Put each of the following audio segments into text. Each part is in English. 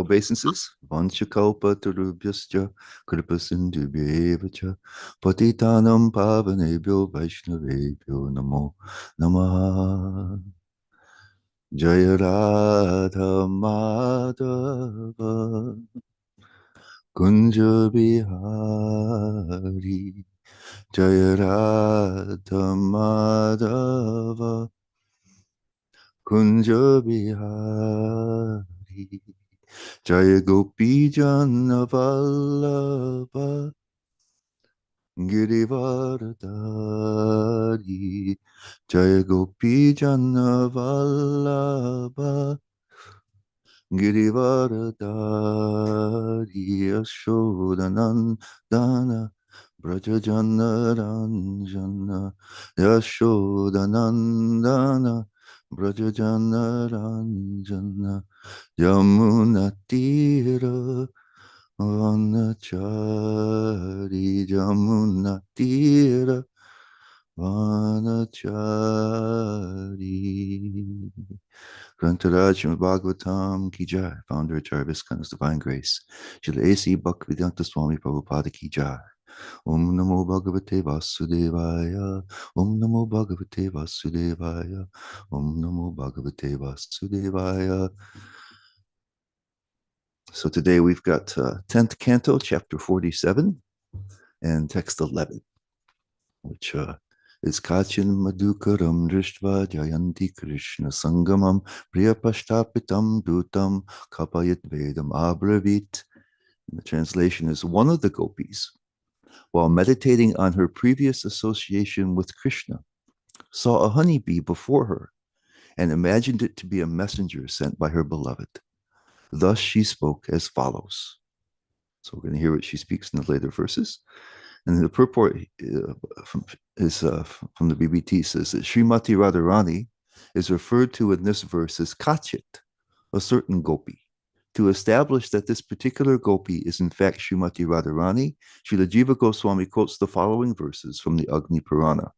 obeisances. Vanchakalpa tarubhyascha kripasindhubhyevacha patitanam pavanebhyo vaishnavebhyo namo namaha. Jaya Radha Madhava Kunja Bihari Jaya Radha Madhava Kunja Bihari Jaya Gopi Jana Vallabha Giri Varadari Jaya Gopi Jana Vallabha Girivaradari Yashodanandana Brajajana Ranjana Yashodanandana Brajajana Ranjana Yamunatira Vanachari Yamunatira Vanachari. Grantaraj Bhagavatam Ki Jai, founder Acharya Viskanda's Divine Grace. Srila A.C. Bhaktivedanta Swami Prabhupada Ki Jai. Om Namo Bhagavate Vasudevaya. Om Namo Bhagavate Vasudevaya. Om Namo Bhagavate Vasudevaya. So today we've got 10th canto, chapter 47, and text 11, which is Kachin Madhukaram Drishtva Jayanti Krishna Sangamam Priyapashtapitam Dutam Kapayat Vedam Abravit. And the translation is, one of the gopis, while meditating on her previous association with Krishna, saw a honeybee before her and imagined it to be a messenger sent by her beloved. Thus she spoke as follows. So we're going to hear what she speaks in the later verses. And the purport from the BBT says that Srimati Radharani is referred to in this verse as Kachit, a certain gopi. To establish that this particular gopi is in fact Srimati Radharani, Srila Jiva Goswami quotes the following verses from the Agni Purana.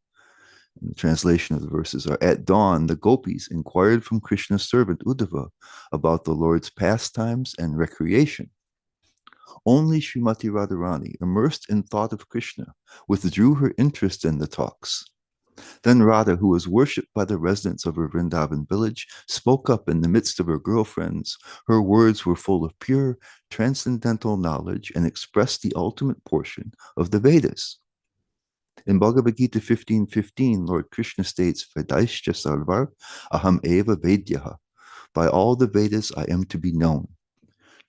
And the translation of the verses are, at dawn, the gopis inquired from Krishna's servant Uddhava about the Lord's pastimes and recreation. Only Srimati Radharani, immersed in thought of Krishna, withdrew her interest in the talks. Then Radha, who was worshipped by the residents of her Vrindavan village, spoke up in the midst of her girlfriends. Her words were full of pure, transcendental knowledge and expressed the ultimate portion of the Vedas. In Bhagavad Gita 15:15, Lord Krishna states, Vedaischa sarvar aham eva vedyaha. By all the Vedas I am to be known.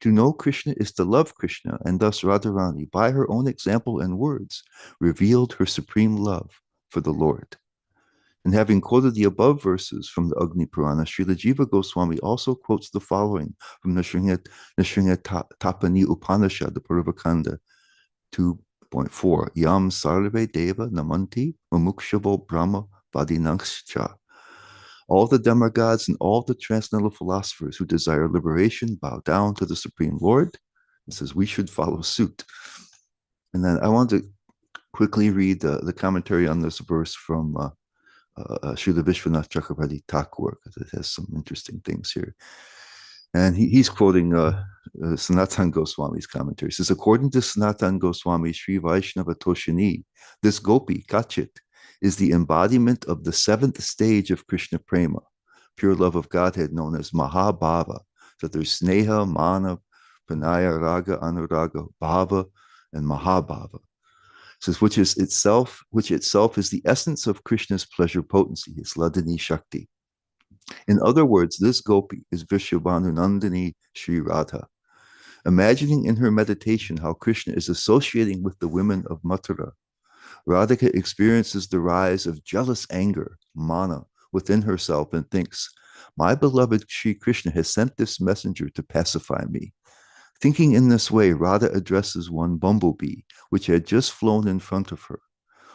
To know Krishna is to love Krishna, and thus Radharani, by her own example and words, revealed her supreme love for the Lord. And having quoted the above verses from the Agni Purana, Srila Jiva Goswami also quotes the following from Nisringa Tapani Upanishad, the Purvakanda 2.4. Yam sarve deva namanti mumukshavo brahma vadinangscha. All the demigods and all the transcendental philosophers who desire liberation bow down to the Supreme Lord. It says we should follow suit. And then I want to quickly read the commentary on this verse from Srila Vishwanath Chakravarti Thakur, because it has some interesting things here. And he's quoting Sanatan Goswami's commentary. It says, according to Sanatan Goswami, Sri Vaishnava Toshini, this gopi, Kachit, is the embodiment of the seventh stage of Krishna Prema, pure love of Godhead known as Mahabhava. So there's Sneha, Mana, Pranaya, Raga, Anuraga, Bhava, and Mahabhava. It says, which itself is the essence of Krishna's pleasure potency, his Ladini Shakti. In other words, this gopi is Vishwabhanu Nandini Sri Radha. Imagining in her meditation how Krishna is associating with the women of Mathura, Radhika experiences the rise of jealous anger, mana, within herself and thinks, my beloved Sri Krishna has sent this messenger to pacify me. Thinking in this way, Radha addresses one bumblebee, which had just flown in front of her.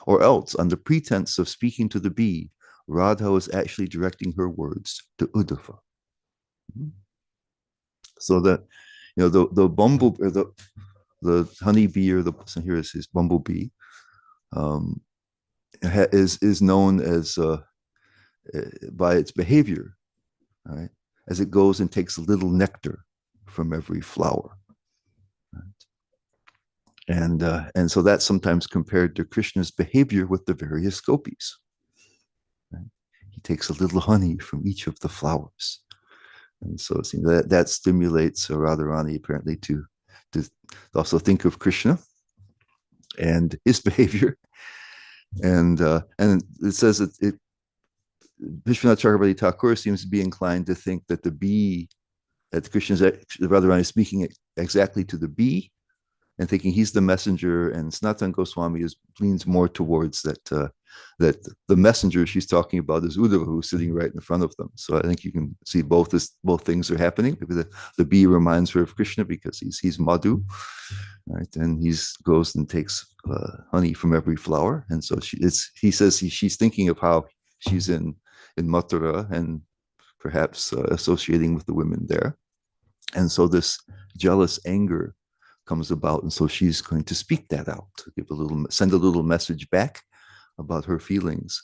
Or else, on the pretense of speaking to the bee, Radha was actually directing her words to Uddhava. So that, the bumblebee, or the honeybee, or here is his bumblebee, is known as by its behavior, right? As it goes and takes a little nectar from every flower. And so that's sometimes compared to Krishna's behavior with the various gopis. Right? He takes a little honey from each of the flowers. And so that stimulates Radharani apparently to also think of Krishna and his behavior. And it says that Vishwanath Chakrabarti Thakur seems to be inclined to think that the bee, that Krishna is Radharani speaking exactly to the bee, and thinking he's the messenger, and Sanatana Goswami leans more towards that the messenger she's talking about is Uddhava, who's sitting right in front of them. So I think you can see both things are happening. Maybe the bee reminds her of Krishna because he's Madhu, right? And he goes and takes honey from every flower, and so he says she's thinking of how she's in Mathura and perhaps associating with the women there, and so this jealous anger comes about, and so she's going to speak that out, send a little message back about her feelings.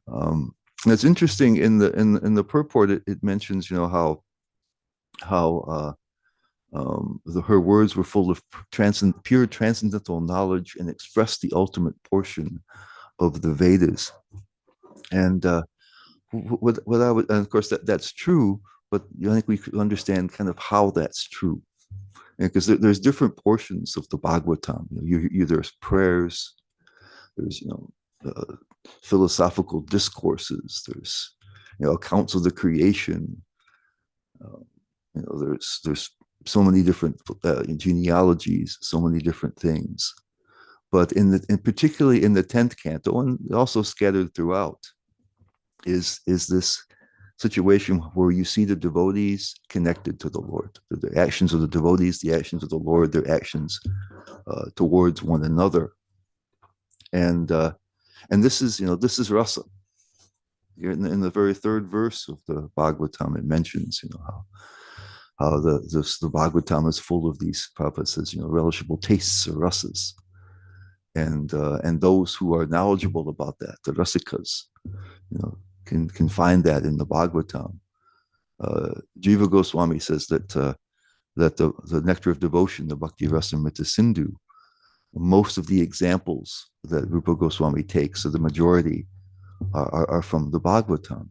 And it's interesting in the purport. It mentions how her words were full of pure transcendental knowledge and expressed the ultimate portion of the Vedas. And what I would, and of course that's true, but I think we could understand kind of how that's true. Because there's different portions of the Bhagavatam. There's prayers, there's philosophical discourses, there's accounts of the creation. There's so many different genealogies, so many different things. But particularly in the 10th canto, and also scattered throughout, is this situation where you see the devotees connected to the Lord, the actions of the devotees, the actions of the Lord, their actions towards one another, and this is rasa. In the very third verse of the Bhagavatam, it mentions how the Bhagavatam is full of these, Prabhupada says, relishable tastes or rasas, and those who are knowledgeable about that, the rasikas, can find that in the Bhagavatam. Jiva Goswami says that the nectar of devotion, the Bhakti Rasamrita Sindhu, most of the examples that Rupa Goswami takes, so the majority are from the Bhagavatam.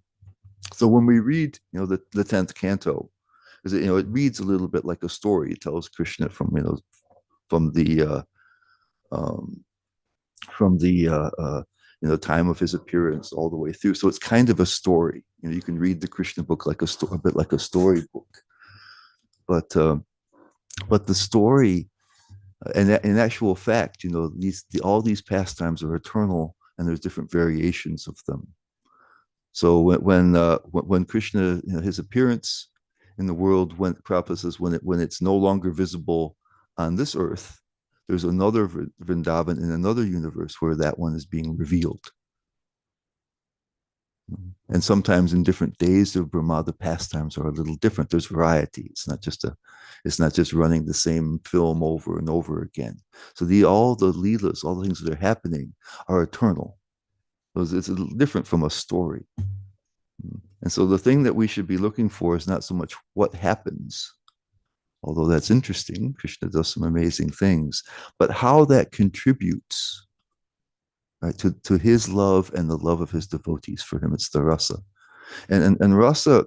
So when we read, the 10th canto, it reads a little bit like a story. It tells Krishna from the time of his appearance all the way through. So it's kind of a story. You can read the Krishna book like a bit like a storybook. But the story, and in actual fact, all these pastimes are eternal, and there's different variations of them. So when Krishna, his appearance in the world, when Prabhupada says when it's no longer visible on this earth, there's another Vrindavan in another universe where that one is being revealed. And sometimes in different days of Brahma, the pastimes are a little different. There's variety. It's not just running the same film over and over again. So all the leelas, all the things that are happening are eternal. So it's different from a story. And so the thing that we should be looking for is not so much what happens, although that's interesting. Krishna does some amazing things, but how that contributes, right, to his love and the love of his devotees. For him, it's the rasa. And rasa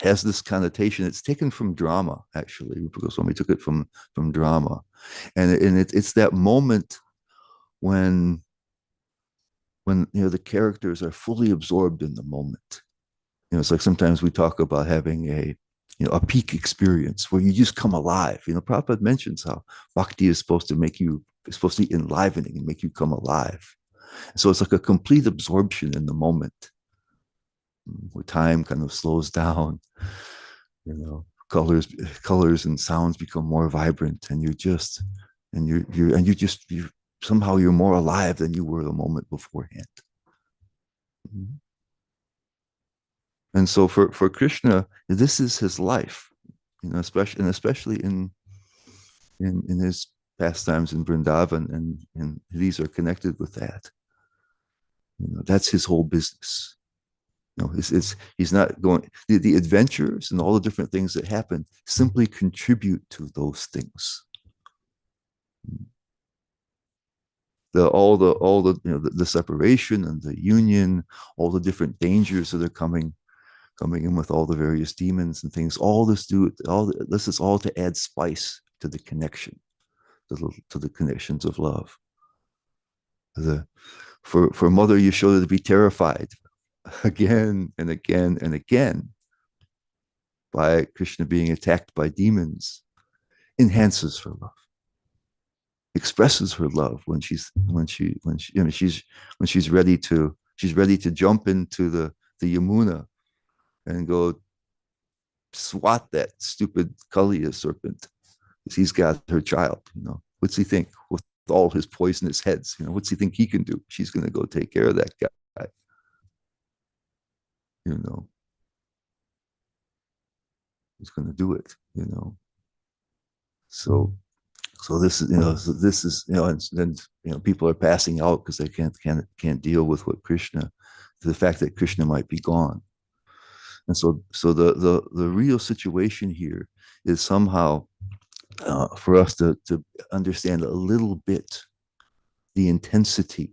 has this connotation. It's taken from drama, actually. Rupa Goswami took it from drama. And it's that moment when the characters are fully absorbed in the moment. It's like sometimes we talk about having a peak experience where you just come alive. Prabhupada mentions how bhakti is supposed to be enlivening and make you come alive. So it's like a complete absorption in the moment, where time kind of slows down. Colors and sounds become more vibrant, and somehow you're more alive than you were the moment beforehand. Mm-hmm. And so for Krishna, this is his life, especially in his pastimes in Vrindavan, and these are connected with that. That's his whole business. No, he's not going. The adventures and all the different things that happen simply contribute to those things. The separation and the union, all the different dangers that are coming in with all the various demons and things. This is all to add spice to the connection, to the connections of love. For Mother Yashoda to be terrified again and again and again by Krishna being attacked by demons enhances her love, expresses her love when she's ready to jump into the Yamuna and go swat that stupid Kaliya serpent. He's got her child. What's he think with all his poisonous heads? What's he think he can do? She's going to go take care of that guy. He's going to do it. So this is and then people are passing out because they can't deal with what Krishna, the fact that Krishna might be gone. And so the real situation here is somehow for us to understand a little bit the intensity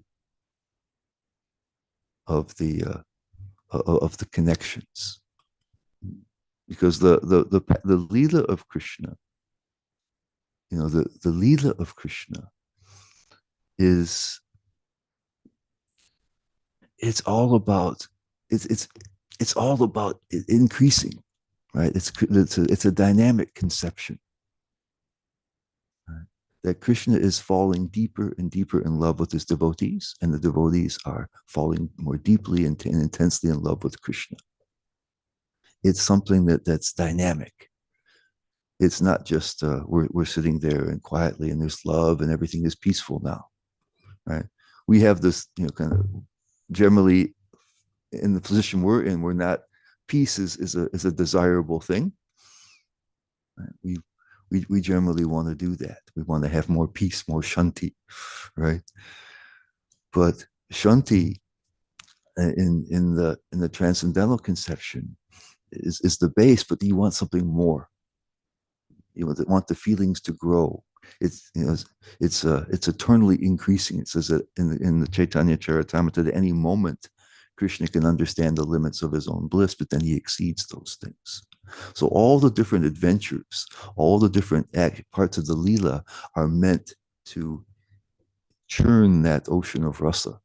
of the connections, because the Leela of Krishna, the Leela of Krishna is, it's all about increasing, right? It's a dynamic conception, right? That Krishna is falling deeper and deeper in love with his devotees, and the devotees are falling more deeply and intensely in love with Krishna. It's something that's dynamic. It's not just we're sitting there and quietly and there's love and everything is peaceful now, right? We have this, kind of generally in the position we're in, we're not, peace is a desirable thing. Right? We generally want to do that. We want to have more peace, more shanti, right? But shanti in the transcendental conception is the base, but you want something more. You want the feelings to grow. It's eternally increasing. It says that in the Chaitanya Charitamrita, at any moment Krishna can understand the limits of his own bliss, but then he exceeds those things. So all the different adventures, all the different parts of the Leela are meant to churn that ocean of rasa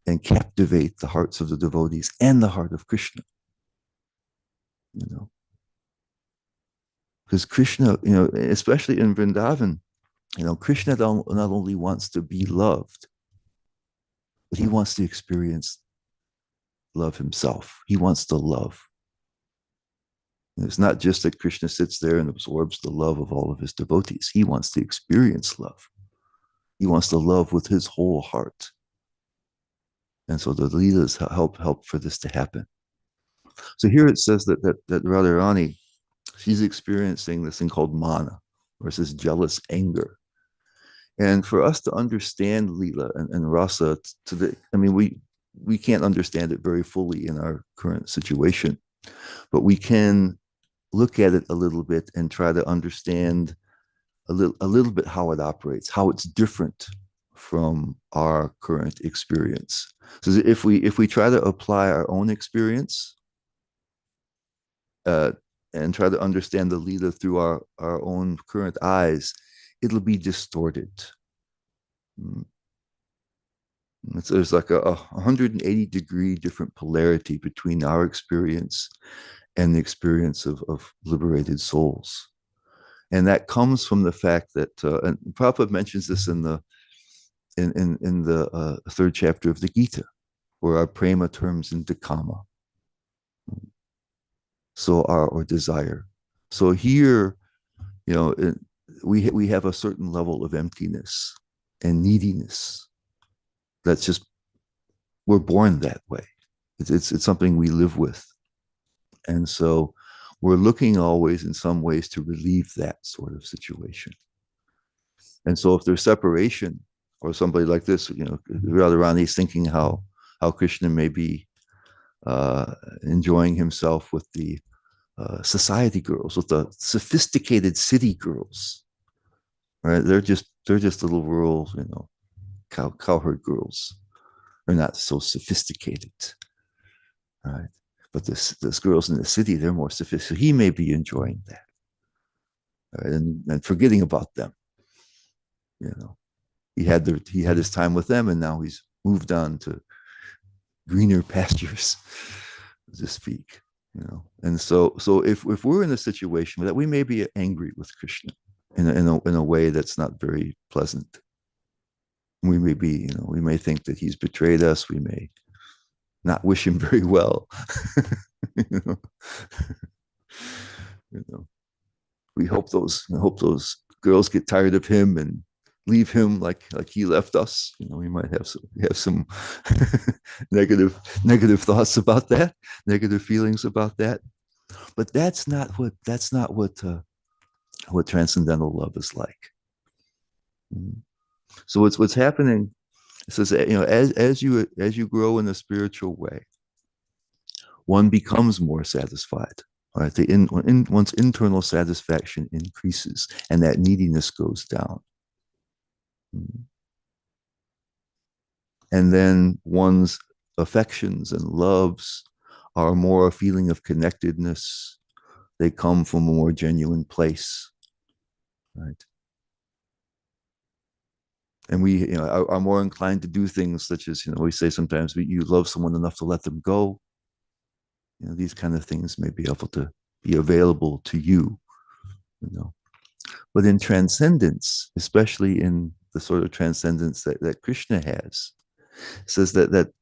and captivate the hearts of the devotees and the heart of Krishna. Because Krishna, especially in Vrindavan, Krishna not only wants to be loved, but he wants to experience love himself. He wants to love. It's not just that Krishna sits there and absorbs the love of all of his devotees. He wants to experience love. He wants to love with his whole heart. And so the Leelas help for this to happen. So here it says that Radharani, she's experiencing this thing called mana, or it's this jealous anger. And for us to understand Leela and Rasa, we can't understand it very fully in our current situation, but we can look at it a little bit and try to understand a little bit how it operates, how it's different from our current experience. So if we try to apply our own experience and try to understand the Leela through our own current eyes, it'll be distorted. There's like a 180-degree different polarity between our experience and the experience of liberated souls. And that comes from the fact that, and Prabhupada mentions this in the third chapter of the Gita, where our prema turns into kama. So or desire. So here, we have a certain level of emptiness and neediness. That's just, we're born that way. It's something we live with. And so we're looking always in some ways to relieve that sort of situation. And so if there's separation, or somebody like this, Radharani is thinking how Krishna may be enjoying himself with the society girls, with the sophisticated city girls. Right? They're just little rural, cowherd girls. They're not so sophisticated, right? But this girls in the city, they're more sophisticated. So he may be enjoying that, right? And forgetting about them. You know, he had his time with them, and now he's moved on to greener pastures, to speak. And so if we're in a situation that we may be angry with Krishna in a way that's not very pleasant, we may be, we may think that he's betrayed us. We may not wish him very well. you know, you know, we hope those girls get tired of him and leave him like he left us. We might have some negative thoughts about that, negative feelings about that. But that's not what transcendental love is like. So what's happening. It says that, as you grow in a spiritual way, one becomes more satisfied. Right, one's internal satisfaction increases, and that neediness goes down. And then one's affections and loves are more a feeling of connectedness. They come from a more genuine place, right? And we, are more inclined to do things such as, we say sometimes you love someone enough to let them go. These kind of things may be able to be available to you, But in transcendence, especially in the sort of transcendence that Krishna has, says that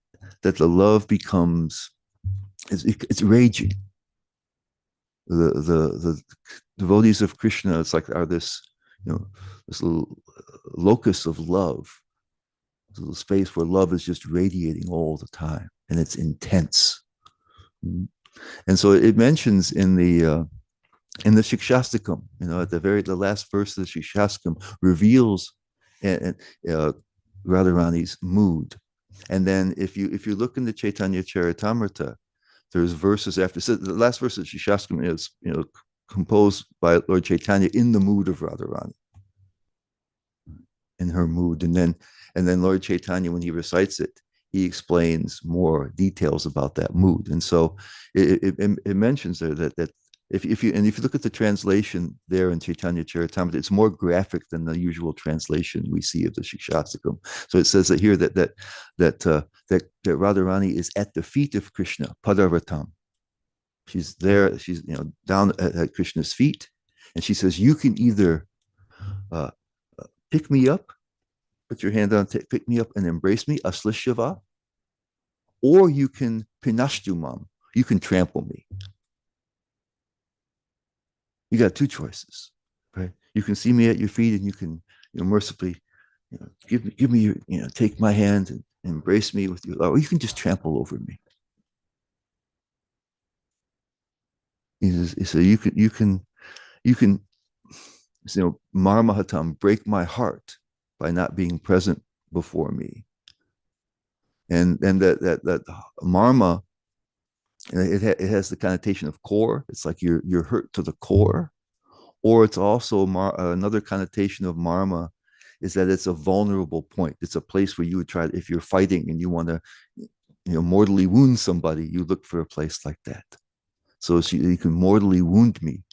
the love becomes, it's raging. The devotees of Krishna, it's like, are this little locus of love, this little space where love is just radiating all the time, and it's intense. And so it mentions in the Shikshastakam, at the last verse of the Shikshastakam reveals Radharani's mood. And then if you look in the Chaitanya Charitamrita, there's verses after. So the last verse of Shikshastakam is composed by Lord Chaitanya in the mood of Radharani, in her mood, and then Lord Chaitanya, when he recites it, he explains more details about that mood. And so it mentions there that if you look at the translation there in Chaitanya Charitamrita, it's more graphic than the usual translation we see of the Shikshastakam. So it says that here that Radharani is at the feet of Krishna, Padarvatam. She's there. She's down at Krishna's feet, and she says, "You can either pick me up, put your hand on, pick me up, and embrace me, aslishiva, or you can pinashtumam, you can trample me." You got two choices, right? You can see me at your feet, and you can, mercifully, give me your, take my hand and embrace me with you, or you can just trample over me. So you can, marmahatam, break my heart by not being present before me. And that marma, it has the connotation of core. It's like you're hurt to the core. Or it's also another connotation of marma is that it's a vulnerable point. It's a place where you would try, if you're fighting and you want to, mortally wound somebody, you look for a place like that. So you can mortally wound me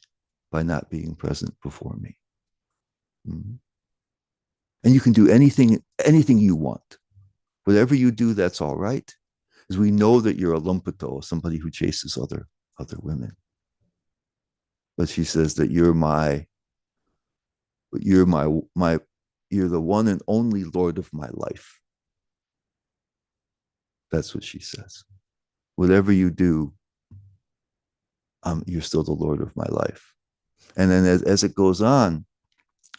by not being present before me. Mm-hmm. And you can do anything you want. Whatever you do, that's all right. Because we know that you're a lumpato, somebody who chases other women. But she says that you're the one and only Lord of my life. That's what she says. Whatever you do, you're still the Lord of my life. And then as it goes on,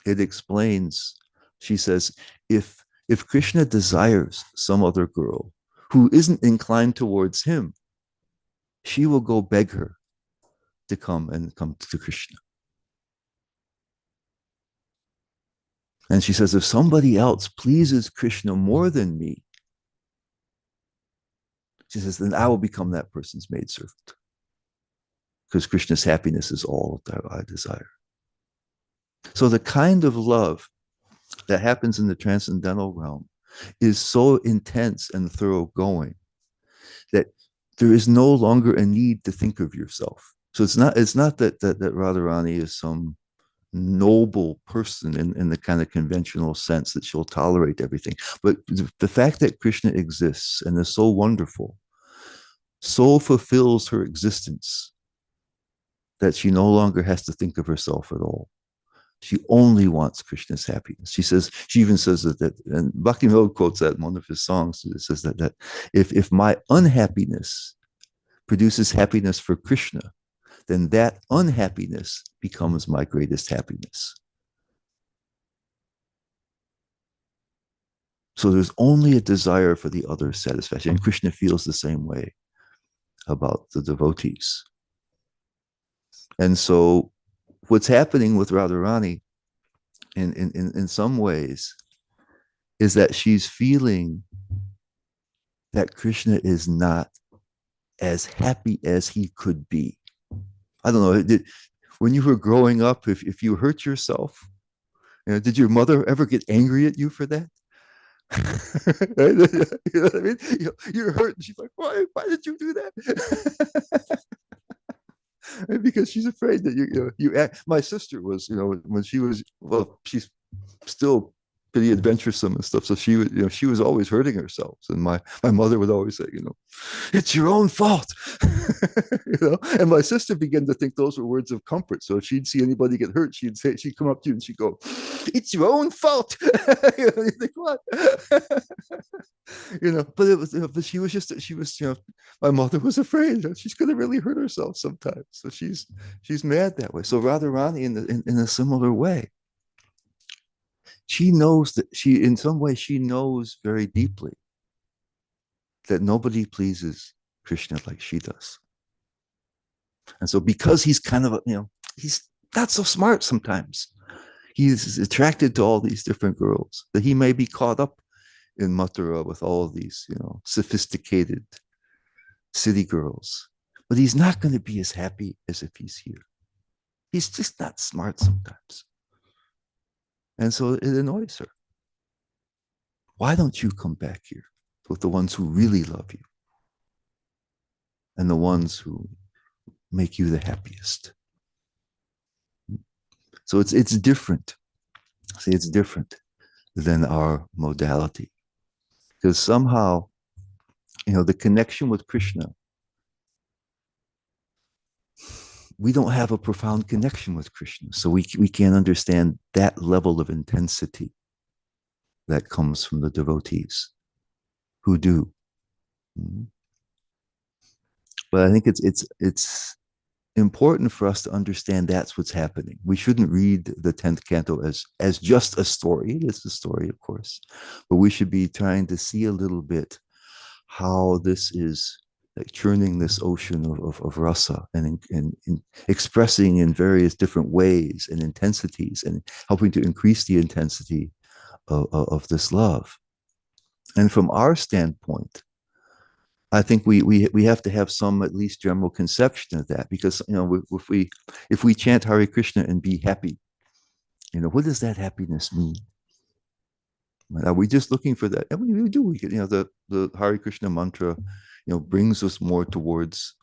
it explains, she says, if Krishna desires some other girl who isn't inclined towards him, she will go beg her to come to Krishna. And she says, if somebody else pleases Krishna more than me, She says, then I will become that person's maidservant. Because Krishna's happiness is all that I desire. So the kind of love that happens in the transcendental realm is so intense and thoroughgoing that there is no longer a need to think of yourself. So it's not that Radharani is some noble person in the kind of conventional sense that she'll tolerate everything. But the fact that Krishna exists and is so wonderful, so fulfills her existence that she no longer has to think of herself at all. She only wants Krishna's happiness. She even says that and Bhakti quotes that in one of his songs. It says that if my unhappiness produces happiness for Krishna, then that unhappiness becomes my greatest happiness. So there's only a desire for the other's satisfaction. And Krishna feels the same way about the devotees. And so what's happening with Radharani in some ways is that she's feeling that Krishna is not as happy as he could be. I don't know. When you were growing up, if you hurt yourself, did your mother ever get angry at you for that? You know what I mean? You're hurt, and she's like, "Why did you do that?" Because she's afraid that you act. My sister was, when she was, well, she's still pretty adventuresome and stuff. So she was always hurting herself. And my mother would always say, it's your own fault. And my sister began to think those were words of comfort. So if she'd see anybody get hurt, she'd come up to you and she'd go, it's your own fault. You think, what? But it was, but she was, my mother was afraid that she's going to really hurt herself sometimes. So she's mad that way. So Radharani in a similar way, she knows that in some way, she knows very deeply that nobody pleases Krishna like she does. And so because he's kind of, he's not so smart sometimes, he's attracted to all these different girls, that he may be caught up in Mathura with all of these, sophisticated city girls, but he's not going to be as happy as if he's here. He's just not smart sometimes. And so it annoys her. Why don't you come back here with the ones who really love you and the ones who make you the happiest? So it's different. See, it's different than our modality. Because somehow, the connection with Krishna, we don't have a profound connection with Krishna. So we can't understand that level of intensity that comes from the devotees who do. But I think it's important for us to understand that's what's happening. We shouldn't read the 10th canto as just a story. It is a story, of course, but we should be trying to see a little bit how this is like churning this ocean of rasa and expressing in various different ways and intensities and helping to increase the intensity of this love. And from our standpoint, I think we have to have some at least general conception of that, because if we chant Hare Krishna and be happy, what does that happiness mean? Are we just looking for that? And we do. We the Hare Krishna mantra, brings us more towards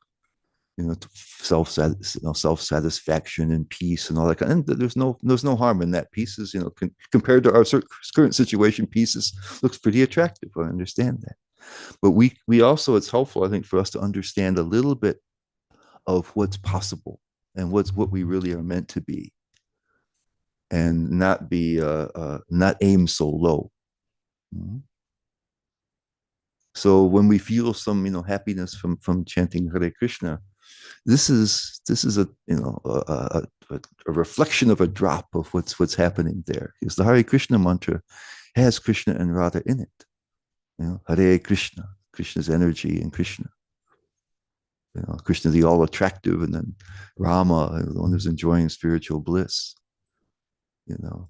self-satisfaction and peace and all that kind. And there's no harm in that. Peace is compared to our current situation, peace looks pretty attractive. I understand that. But we also, it's helpful, I think, for us to understand a little bit of what's possible and what we really are meant to be, and not aim so low. Mm-hmm. So when we feel some happiness from chanting Hare Krishna, this is a reflection of a drop of what's happening there, because the Hare Krishna mantra has Krishna and Radha in it. Hare Krishna, Krishna's energy and Krishna. Krishna the all attractive, and then Rama, the one who's enjoying spiritual bliss.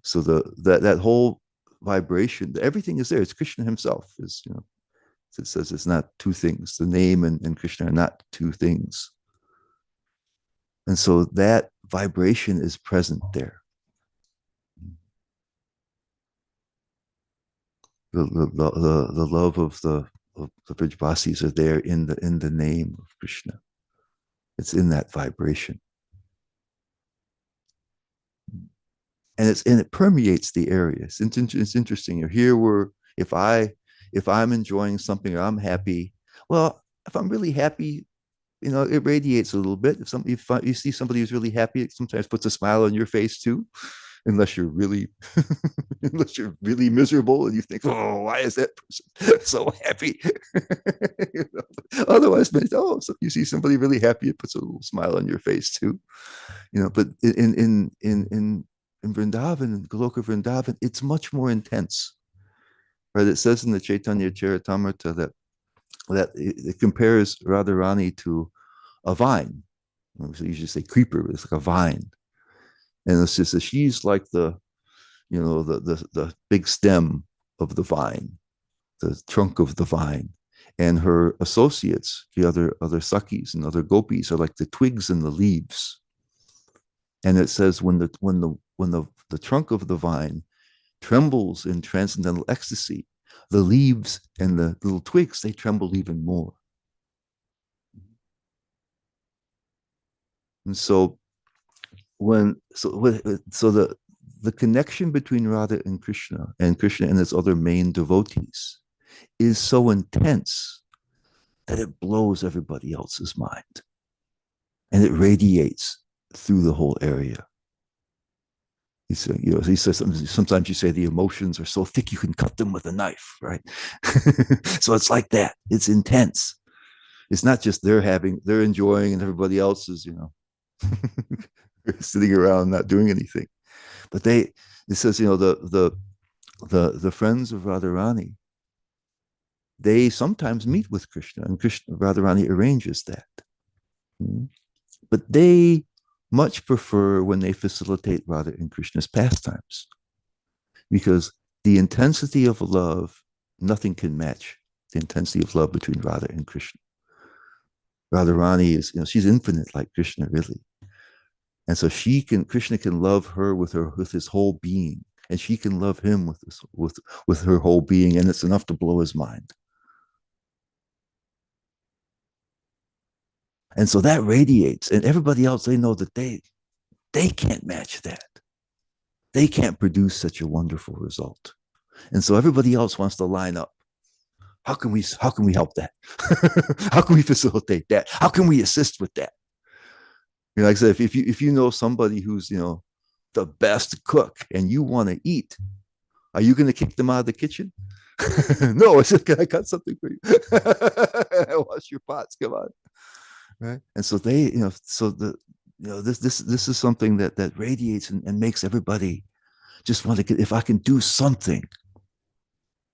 So that whole vibration, everything is there. It's Krishna himself. It says it's not two things. The name and Krishna are not two things. And so that vibration is present there. The love of the Vrajbasis are there in the name of Krishna. It's in that vibration. And it permeates the area. It's interesting. Here we're if I'm enjoying something or I'm happy, well, if I'm really happy, it radiates a little bit. If you see somebody who's really happy, it sometimes puts a smile on your face too, unless you're really unless you're really miserable and you think, oh, why is that person so happy? Otherwise, so you see somebody really happy, it puts a little smile on your face too. But in Vrindavan, in Goloka Vrindavan, it's much more intense. Right? It says in the Chaitanya Charitamrita that it compares Radharani to a vine. So you usually say creeper, but it's like a vine. And it's just that she's like the big stem of the vine, the trunk of the vine. And her associates, the other Sakis and other gopis, are like the twigs and the leaves. And it says when the trunk of the vine trembles in transcendental ecstasy, the leaves and the little twigs, they tremble even more. And so the connection between Radha and Krishna and its other main devotees is so intense that it blows everybody else's mind. And it radiates through the whole area. He says sometimes you say the emotions are so thick you can cut them with a knife, right? So it's like that. It's intense. It's not just they're enjoying and everybody else is, sitting around not doing anything. But it says, the friends of Radharani, they sometimes meet with Krishna, and Radharani arranges that. But they much prefer when they facilitate Radha and Krishna's pastimes, because the intensity of love, nothing can match the intensity of love between Radha and Krishna. Radharani is, she's infinite like Krishna, really. And so Krishna can love her with his whole being, and she can love him with her whole being, and it's enough to blow his mind. And so that radiates, and everybody else, they know that they can't match that. They can't produce such a wonderful result. And so everybody else wants to line up. How can we help that? How can we facilitate that? How can we assist with that? Like I said, if you know somebody who's the best cook and you want to eat, are you going to kick them out of the kitchen? No, I said, can I cut something for you? Wash your pots, come on. Right. And so this is something that radiates and makes everybody just want to get, if I can do something,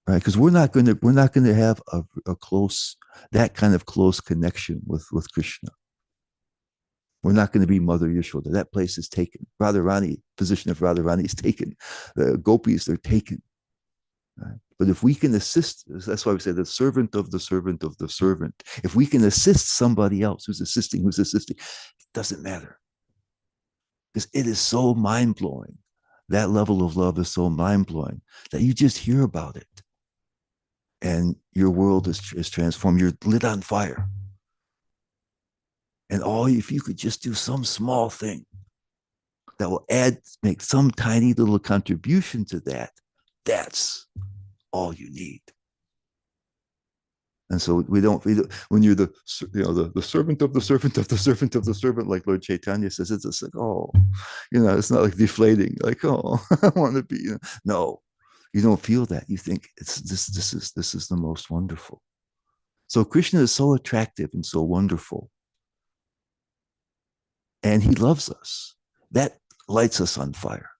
right? Because we're not going to have that kind of close connection with Krishna. We're not going to be Mother Yashoda. That place is taken. Position of Radharani is taken. The gopis, they're taken. Right? But if we can assist, that's why we say the servant of the servant of the servant. If we can assist somebody else who's assisting, it doesn't matter. Because it is so mind-blowing. That level of love is so mind-blowing that you just hear about it. And your world is transformed. You're lit on fire. And if you could just do some small thing that will make some tiny little contribution to that, that's all you need. And so when you're the servant of the servant of the servant of the servant, like Lord Chaitanya says, it's just like, it's not like deflating, like, oh, I want to be, no, you don't feel that. You think this is the most wonderful. So Krishna is so attractive and so wonderful. And he loves us. That lights us on fire.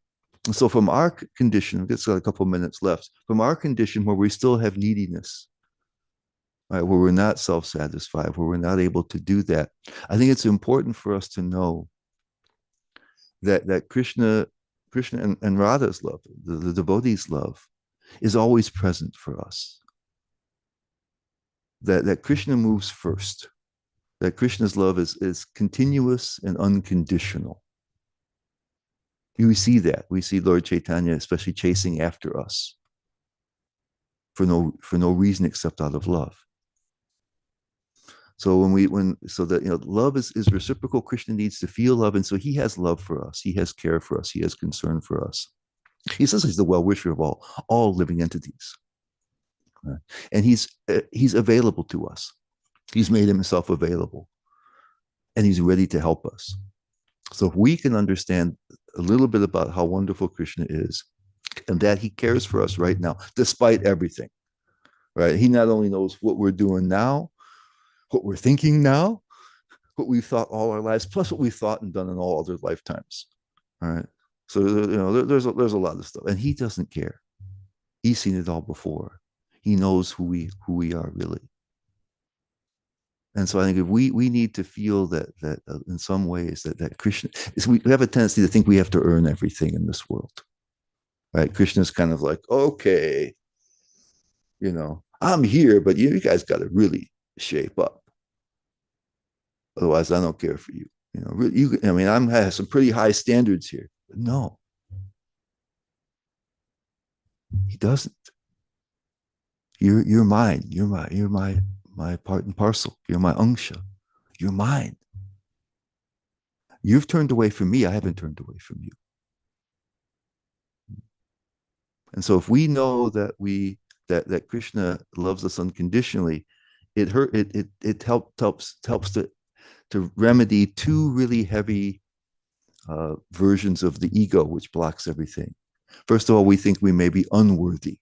And so from our condition, we've got a couple minutes left, from our condition where we still have neediness, right, where we're not self-satisfied, where we're not able to do that, I think it's important for us to know that Krishna and Radha's love, the devotee's love, is always present for us. that Krishna moves first, that Krishna's love is continuous and unconditional. We see that. We see Lord Chaitanya especially chasing after us for no reason except out of love. So so that love is reciprocal. Krishna needs to feel love, and so he has love for us. He has care for us. He has concern for us. He says he's the well-wisher of all living entities, and he's available to us. He's made himself available, and he's ready to help us. So if we can understand a little bit about how wonderful Krishna is, and that he cares for us right now, despite everything, right? He not only knows what we're doing now, what we're thinking now, what we've thought all our lives, plus what we've thought and done in all other lifetimes. All right. So there's a lot of stuff, and he doesn't care. He's seen it all before. He knows who we are really. And so I think if we need to feel that in some ways that Krishna is, we have a tendency to think we have to earn everything in this world, right? Krishna's kind of like, okay, I'm here, but you guys got to really shape up. Otherwise, I don't care for you. I have some pretty high standards here. But no, he doesn't. You're mine. You're my part and parcel. You're my angsha. You're mine. You've turned away from me. I haven't turned away from you. And so if we know that that Krishna loves us unconditionally, it helps to remedy two really heavy versions of the ego, which blocks everything. First of all, we think we may be unworthy.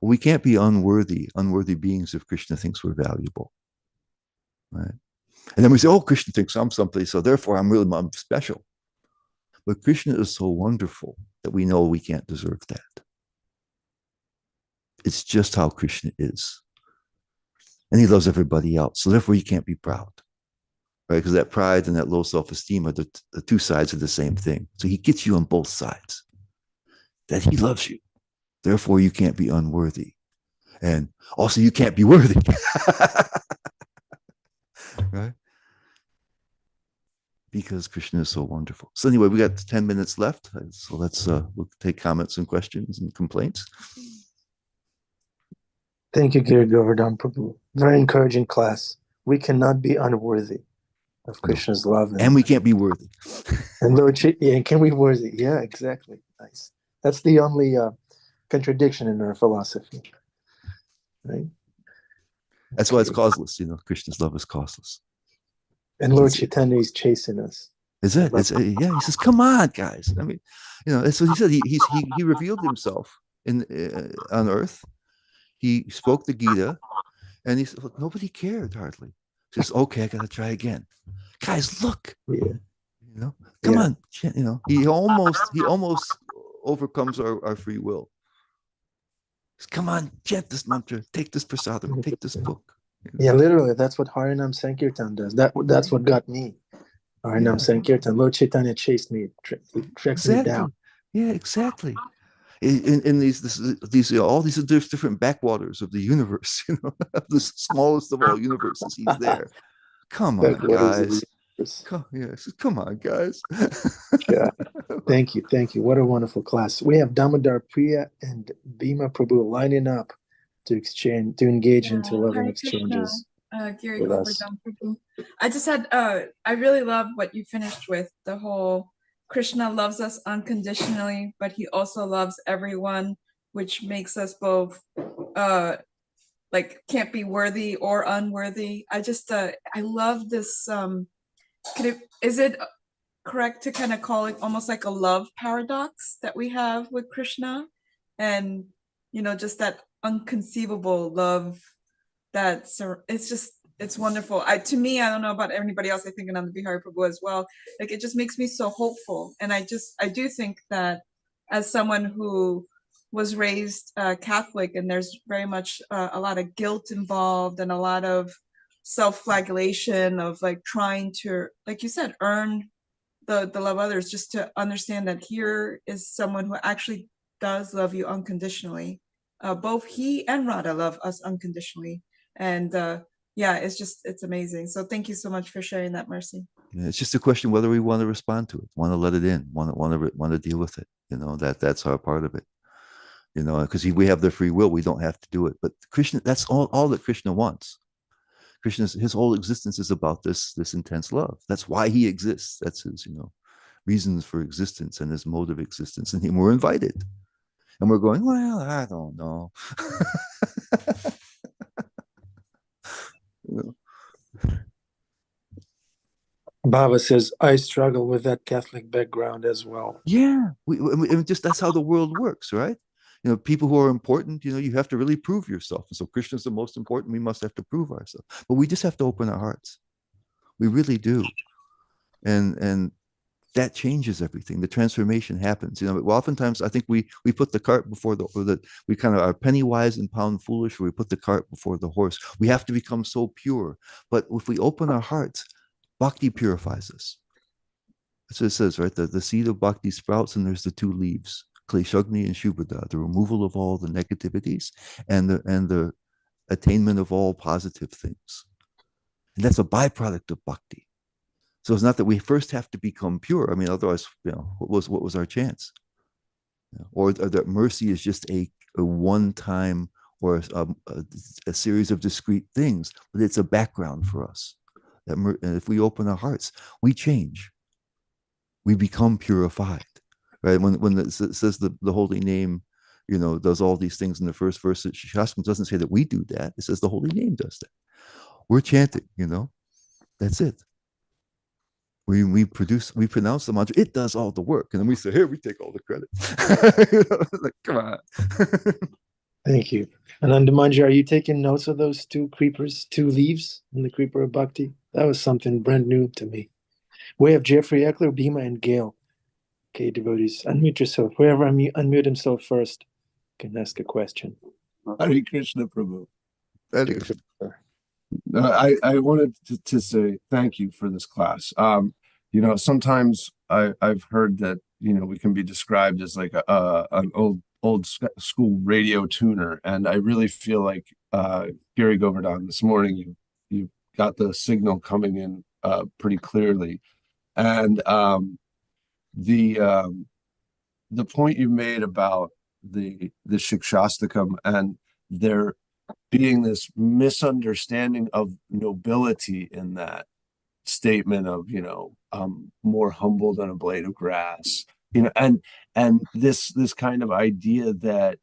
Well, we can't be unworthy beings if Krishna thinks we're valuable, right? And then we say, oh, Krishna thinks I'm somebody, so therefore I'm special. But Krishna is so wonderful that we know we can't deserve that. It's just how Krishna is. And he loves everybody else. So therefore, you can't be proud, right? Because that pride and that low self-esteem are the two sides of the same thing. So he gets you on both sides, that he loves you. Therefore, you can't be unworthy. And also, you can't be worthy. Right? Because Krishna is so wonderful. So anyway, we got 10 minutes left. So we'll take comments and questions and complaints. Thank you, Giri Govardhan Prabhu. Very encouraging class. We cannot be unworthy of Krishna's love. And we can't be worthy. And Lord, can we be worthy? Yeah, exactly. Nice. That's the only contradiction in our philosophy. Right? That's why it's causeless. Krishna's love is causeless. And Lord Chaitanya is chasing us. Is it? Yeah. He says, "Come on, guys." I mean, that's what he said. He revealed himself on earth. He spoke the Gita, and he said, "Look, nobody cared hardly." He says, "Okay, I got to try again." Guys, look. Yeah. Come on. He almost overcomes our free will. Says, come on, chant this mantra. Take this prasadam. Take this book. Yeah, literally, that's what Harinam Sankirtan does. That's what got me. Harinam Sankirtan. Lord Chaitanya chased me, tracked me down. Yeah, exactly. In these all these different backwaters of the universe, the smallest of all universes, he's there. Come on, guys. Come on, guys. Yeah. Thank you. What a wonderful class. We have Damodar Priya and Bhima Prabhu lining up to engage into loving exchanges. Giri Govardhan Prabhu. I just had I really love what you finished with, the whole Krishna loves us unconditionally, but he also loves everyone, which makes us both can't be worthy or unworthy. I just I love this. Is it correct to kind of call it almost like a love paradox that we have with Krishna, and just that unconceivable love it's wonderful. To me, I don't know about anybody else, I think Ananda Bihari Prabhu as well, it just makes me so hopeful. And I do think that as someone who was raised Catholic, and there's very much a lot of guilt involved and a lot of self-flagellation of trying to, like you said, earn the love of others, just to understand that here is someone who actually does love you unconditionally. Both he and Radha love us unconditionally. And yeah, it's amazing. So thank you so much for sharing that, Mercy. Yeah, it's just a question whether we want to respond to it, want to let it in, want to deal with it. That's our part of it. Because we have the free will, we don't have to do it. But Krishna, that's all that Krishna wants. His whole existence is about this intense love. That's why he exists. That's his, reasons for existence and his mode of existence. And we're invited. And we're going, well, I don't know. Baba says, I struggle with that Catholic background as well. Yeah, that's how the world works, right? People who are important, you have to really prove yourself. And so Krishna's the most important. We must have to prove ourselves. But we just have to open our hearts. We really do. And that changes everything. The transformation happens. Oftentimes I think we put the cart before we kind of are penny wise and pound foolish, or we put the cart before the horse. We have to become so pure. But if we open our hearts, bhakti purifies us. That's what it says, right? The seed of bhakti sprouts, and there's the two leaves, kleshagni and shubhada, the removal of all the negativities and the attainment of all positive things. And that's a byproduct of bhakti. So it's not that we first have to become pure. I mean, otherwise, what was our chance? Or that mercy is just a one-time or a series of discrete things, but it's a background for us. And if we open our hearts, we change. We become purified, right? When it says the holy name, does all these things in the first verse, Shastra doesn't say that we do that. It says the holy name does that. We're chanting, that's it. We pronounce the mantra. It does all the work, and then we say, "Here, we take all the credit." Like, come on. Thank you. And Andamanji, are you taking notes of those two leaves in the creeper of bhakti? That was something brand new to me. We have Jeffrey Eckler, Bhima, and Gail. Okay, devotees, unmute yourself. Whoever unmute himself first can ask a question. Hare Krishna, Prabhu. Krishna. I wanted to say thank you for this class. Sometimes I've heard that we can be described as like an old school radio tuner, and I really feel like Giri Govardhan this morning you got the signal coming in pretty clearly, and the point you made about the Shikshastakam and there being this misunderstanding of nobility in that statement of more humble than a blade of grass, and this kind of idea that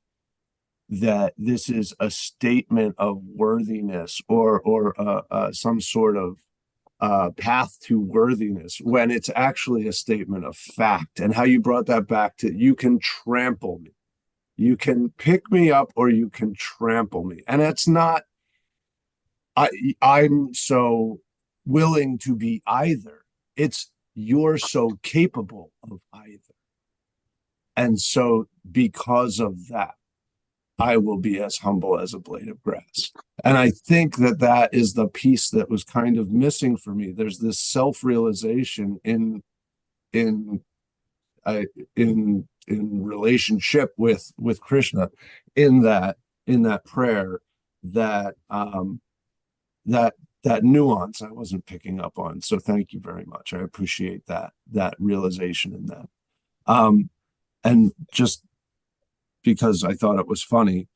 this is a statement of worthiness or some sort of path to worthiness, when it's actually a statement of fact. And how you brought that back to, you can trample me, you can pick me up, or you can trample me. And it's not, I'm so willing to be either. It's you're so capable of either. And so because of that, I will be as humble as a blade of grass. And I think that is the piece that was kind of missing for me. There's this self-realization in relationship with Krishna, in that prayer, that nuance I wasn't picking up on. So thank you very much. I appreciate that realization in that. And just because I thought it was funny,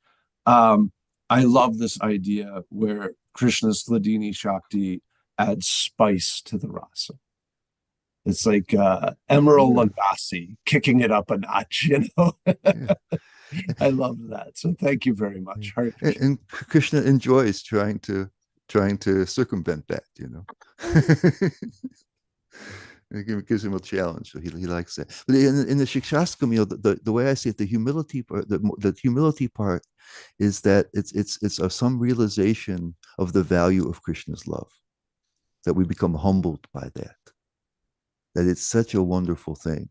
I love this idea where Krishna's Hladini Shakti adds spice to the rasa. It's like Emerald Lagasse, kicking it up a notch, Yeah. I love that. So thank you very much. And Krishna enjoys trying to circumvent that, It gives him a challenge, so he likes that. But in the Shikshastakam, the way I see it, the humility part is that it's some realization of the value of Krishna's love, that we become humbled by that it's such a wonderful thing,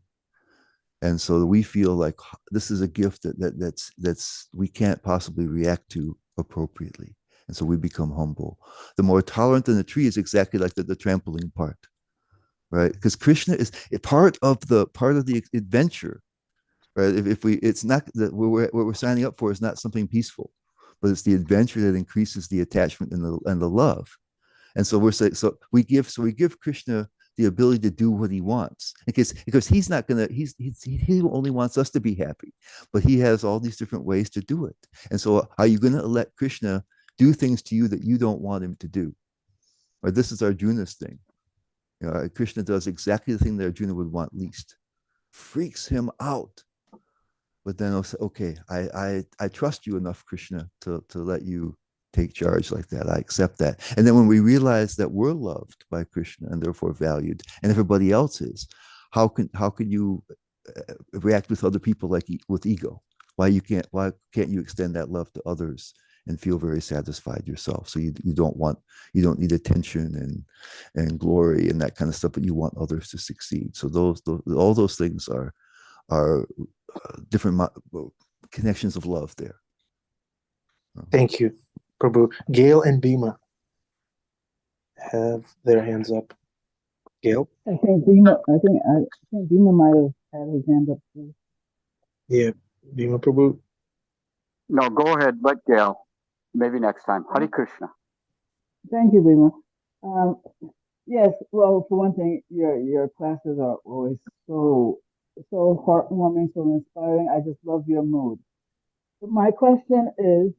and so we feel like this is a gift that's we can't possibly react to appropriately, and so we become humble. The more tolerant than the tree is exactly like the trampling part. Right, because Krishna is part of the adventure, right? It's not that what we're signing up for is not something peaceful, but it's the adventure that increases the attachment and the love. And so we're saying, so we give Krishna the ability to do what he wants, because he's not gonna, he only wants us to be happy, but he has all these different ways to do it. And so are you gonna let Krishna do things to you that you don't want him to do? Or this is Arjuna's thing. You know, Krishna does exactly the thing that Arjuna would want least, freaks him out. But then I'll say, okay, I trust you enough, Krishna, to let you take charge like that. I accept that. And then when we realize that we're loved by Krishna and therefore valued, and everybody else is, how can you react with other people like with ego? Why can't you extend that love to others and feel very satisfied yourself? So you don't need attention and glory and that kind of stuff, but you want others to succeed. So all those things are different connections of love there. Thank you, Prabhu. Gail and Bhima have their hands up. Gail? I think Bhima might have had his hand up too. Yeah, Bhima Prabhu. No, go ahead, but Gail. Maybe next time. Hare Krishna. Thank you, Bhima. Yes, well, for one thing, your classes are always so heartwarming, so inspiring. I just love your mood. But my question is,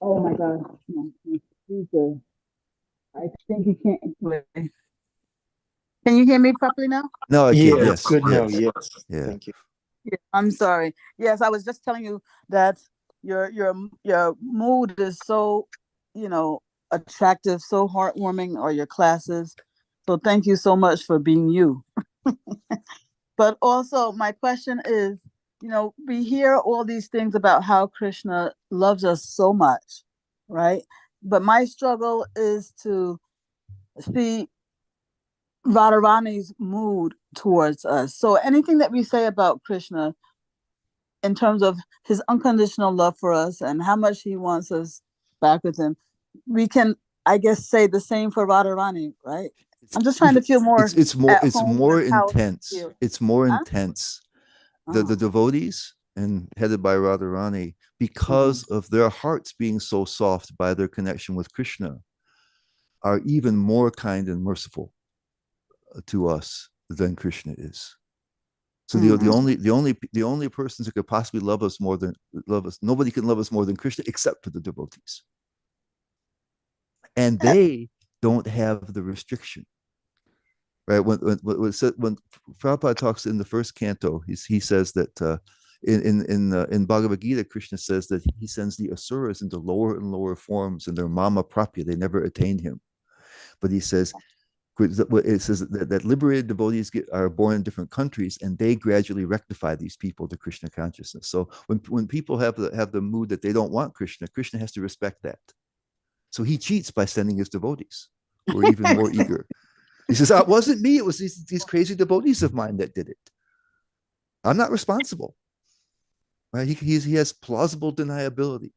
oh my God, my speaker. I think you can't play. Can you hear me properly now? No, I can't. Yeah, Yes, good yes. now. Yes. Yeah. Thank you. Yeah, I'm sorry. Yes, I was just telling you that your mood is so, attractive, so heartwarming, or your classes. So thank you so much for being you. But also my question is, we hear all these things about how Krishna loves us so much, right? But my struggle is to see Radharani's mood towards us. So anything that we say about Krishna in terms of his unconditional love for us and how much he wants us back with him, we can, I guess, say the same for Radharani, right? I'm just trying to feel more. It's more intense. It's more intense. The devotees and headed by Radharani, because of their hearts being so soft by their connection with Krishna, are even more kind and merciful to us than Krishna is. So the only persons who could possibly love us, nobody can love us more than Krishna except for the devotees. And they don't have the restriction. Right? When Prabhupada talks in the first canto, he says that in Bhagavad Gita, Krishna says that he sends the asuras into lower and lower forms, and they're mama prapya, they never attain him. But he says, it says that liberated devotees are born in different countries, and they gradually rectify these people to Krishna consciousness. So when people have the mood that they don't want Krishna, Krishna has to respect that. So he cheats by sending his devotees, who are even more eager. He says, it wasn't me, it was these crazy devotees of mine that did it. I'm not responsible. Right? He has plausible deniability,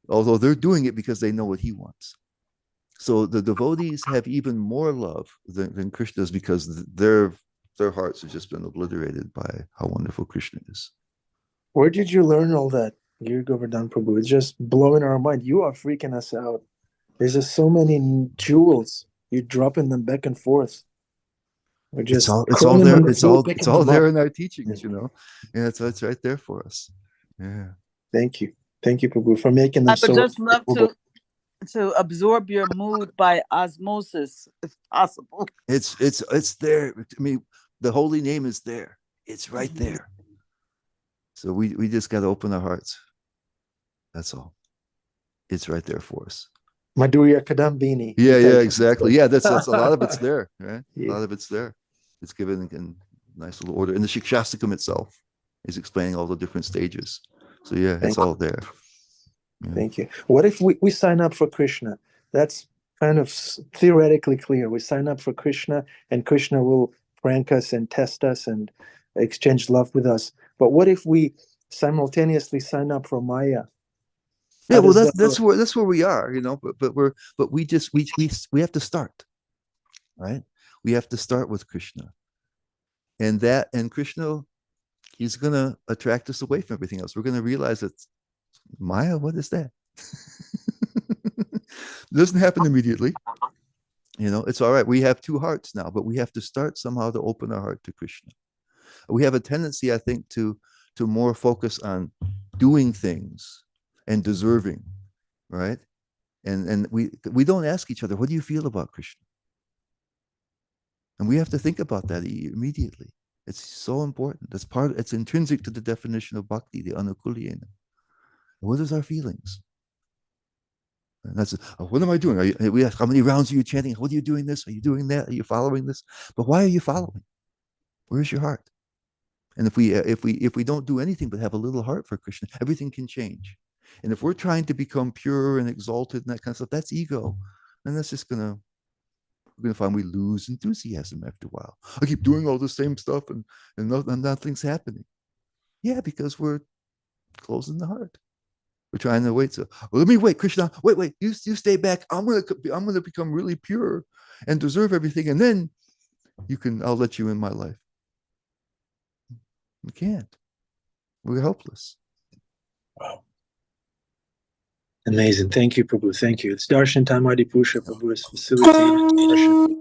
although they're doing it because they know what he wants. So the devotees have even more love than Krishna's, because their hearts have just been obliterated by how wonderful Krishna is. Where did you learn all that, Giri Govardhan Prabhu? It's just blowing our mind. You are freaking us out. There's just so many jewels. You're dropping them back and forth. We're just it's all there. It's all there in our teachings, Yeah, it's right there for us. Yeah. Thank you, Prabhu, for making them. I would just love to absorb your mood by osmosis, if possible. It's there. I mean, the holy name is there. It's right there. So we just got to open our hearts. That's all. It's right there for us. Madhurya Kadambini. Yeah, exactly. Yeah, that's a lot of it's there, right? Yeah. A lot of it's there. It's given in nice little order. And the Shikshastakam itself is explaining all the different stages. So yeah, it's all there. Yeah. Thank you. What if we sign up for Krishna? That's kind of theoretically clear. We sign up for Krishna, and Krishna will prank us and test us and exchange love with us. But what if we simultaneously sign up for Maya? Yeah, well, that's where we are, but we have to start, right? We have to start with Krishna, and Krishna, he's gonna attract us away from everything else. We're gonna realize that Maya, what is that? It doesn't happen immediately. It's all right. We have two hearts now, but we have to start somehow to open our heart to Krishna. We have a tendency, I think, to more focus on doing things and deserving, right? And we don't ask each other, what do you feel about Krishna? And we have to think about that immediately. It's so important. It's intrinsic to the definition of bhakti, the anukulyena. What is our feelings? And that's what am I doing? We ask, how many rounds are you chanting? What are you doing this? Are you doing that? Are you following this? But why are you following? Where's your heart? And if we don't do anything but have a little heart for Krishna, everything can change. And if we're trying to become pure and exalted and that kind of stuff, that's ego. And that's just we're gonna find we lose enthusiasm after a while. I keep doing all the same stuff and nothing's happening. Yeah, because we're closing the heart. We're trying to wait. So let me wait, Krishna. Wait. You stay back. I'm gonna become really pure and deserve everything, and then I'll let you in my life. We can't. We're helpless. Wow. Amazing. Thank you, Prabhu. Thank you. It's Darshan Tamadi Pusha. Prabhu has facilitated darshan.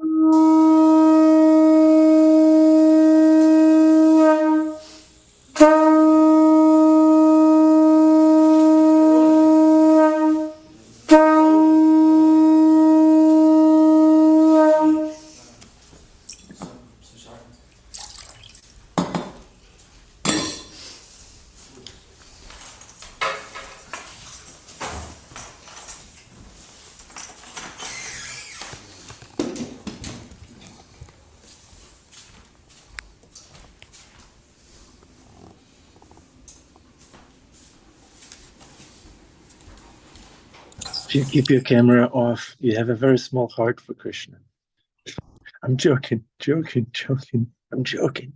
If you keep your camera off, you have a very small heart for Krishna. I'm joking. I'm joking.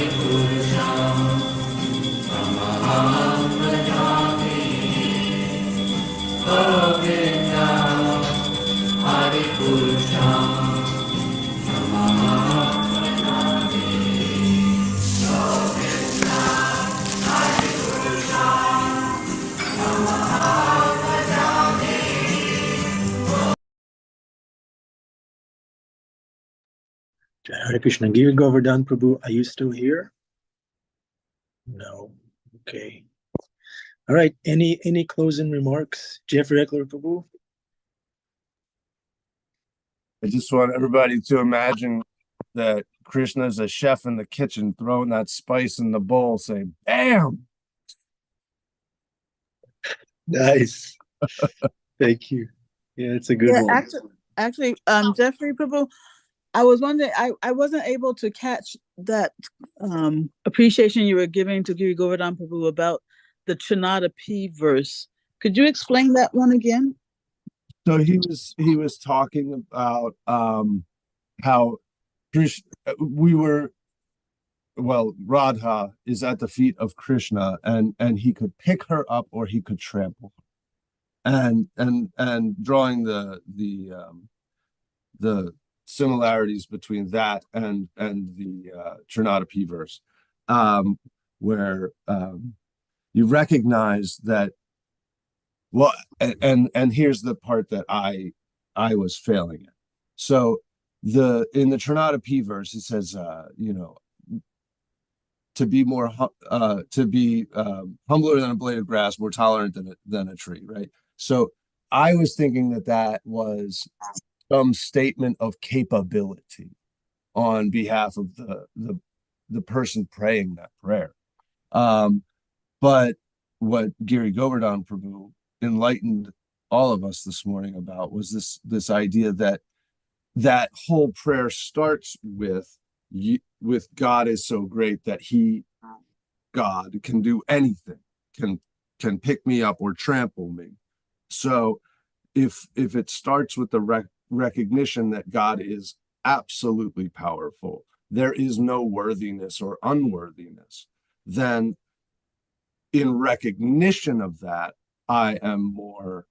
Hare Hare Krishna. Giri Govardhan Prabhu, are you still here? No. Okay. All right. Any closing remarks? Jeffrey Eckler Prabhu? I just want everybody to imagine that Krishna's a chef in the kitchen throwing that spice in the bowl, saying, bam! Nice. Thank you. Yeah, it's a good Yeah, one. actually, Jeffrey Prabhu, I was wondering, I wasn't able to catch that appreciation you were giving to Giri Govardhan Prabhu about the Trinada P verse. Could you explain that one again? So he was talking about how Krishna, Radha is at the feet of Krishna, and he could pick her up or he could trample her, and drawing the similarities between that and the Trinada P verse, where you recognize that. Well, and here's the part that I was failing at. So in the Trinada P verse, it says, to be humbler than a blade of grass, more tolerant than a tree, right? So I was thinking that was some statement of capability on behalf of the person praying that prayer. But what Giri Govardhan Prabhu enlightened all of us this morning about was this idea that whole prayer starts with God is so great that God can do anything, can pick me up or trample me. So if it starts with the recognition that God is absolutely powerful, there is no worthiness or unworthiness, then in recognition of that, I am more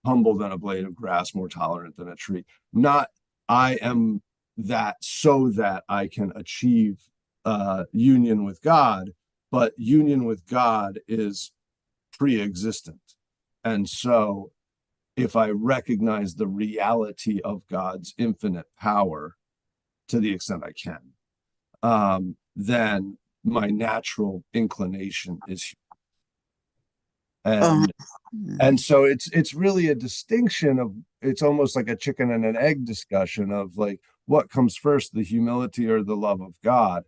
humble than a blade of grass, more tolerant than a tree. Not I am that so that I can achieve union with God, but union with God is pre-existent. And so if I recognize the reality of God's infinite power to the extent I can, then my natural inclination is and so it's really a distinction of, it's almost like a chicken and an egg discussion of like what comes first, the humility or the love of God.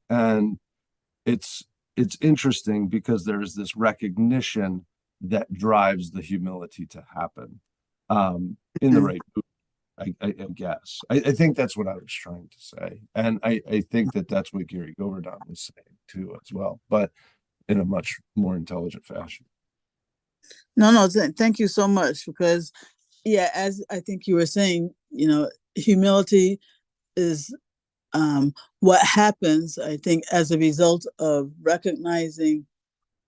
And it's interesting because there's this recognition that drives the humility to happen in the right mood, I guess. I think that's what I was trying to say. And I think that's what Giri Govardhan was saying too as well, but in a much more intelligent fashion. No, thank you so much, because yeah, as I think you were saying, humility is what happens, I think, as a result of recognizing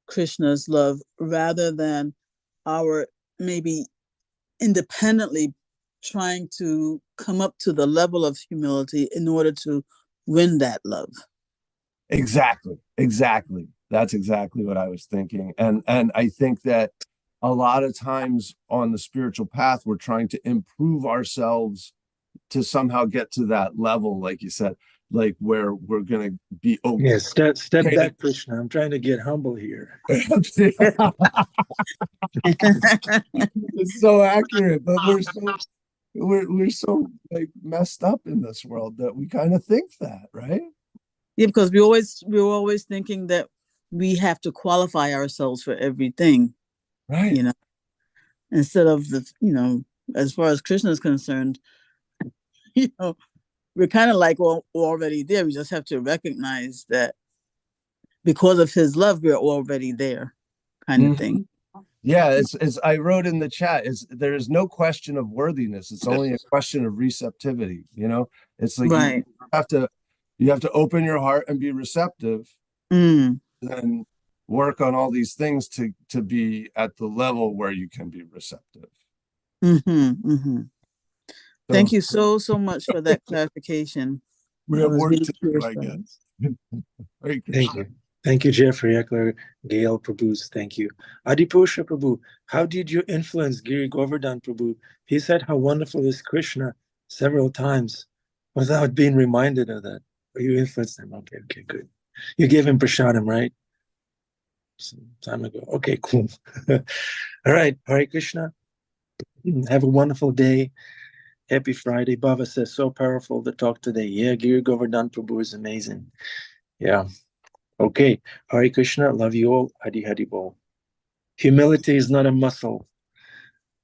Krishna's love rather than our maybe independently trying to come up to the level of humility in order to win that love. Exactly. That's exactly what I was thinking. And I think that a lot of times on the spiritual path, we're trying to improve ourselves to somehow get to that level, like you said, like where we're going to be okay. Yeah, step back, Krishna. I'm trying to get humble here. It's so accurate, but we're so like messed up in this world that we kind of think that, right? Yeah, because we're always thinking that we have to qualify ourselves for everything, right? Instead of as far as Krishna is concerned, we're kind of like already there. We just have to recognize that because of his love, we're already there, kind of thing. Yeah, it's I wrote in the chat, there is no question of worthiness. It's only a question of receptivity. It's like right. you have to open your heart and be receptive, and work on all these things to be at the level where you can be receptive. Thank you so much for that clarification. We have work to do, I guess. Thank you. Thank you, Jeffrey Eckler, Gail Prabhu. Thank you. Adipusha Prabhu, how did you influence Giri Govardhan Prabhu? He said how wonderful is Krishna several times. without being reminded of that. Or you influenced him. Okay, good. You gave him prasadam, right? Some time ago. Okay, cool. All right. Hare Krishna. Have a wonderful day. Happy Friday. Baba says, so powerful to talk today. Yeah, Giri Govardhan Prabhu is amazing. Yeah. Okay. Hare Krishna. Love you all. Hari Hari Bol. Humility is not a muscle.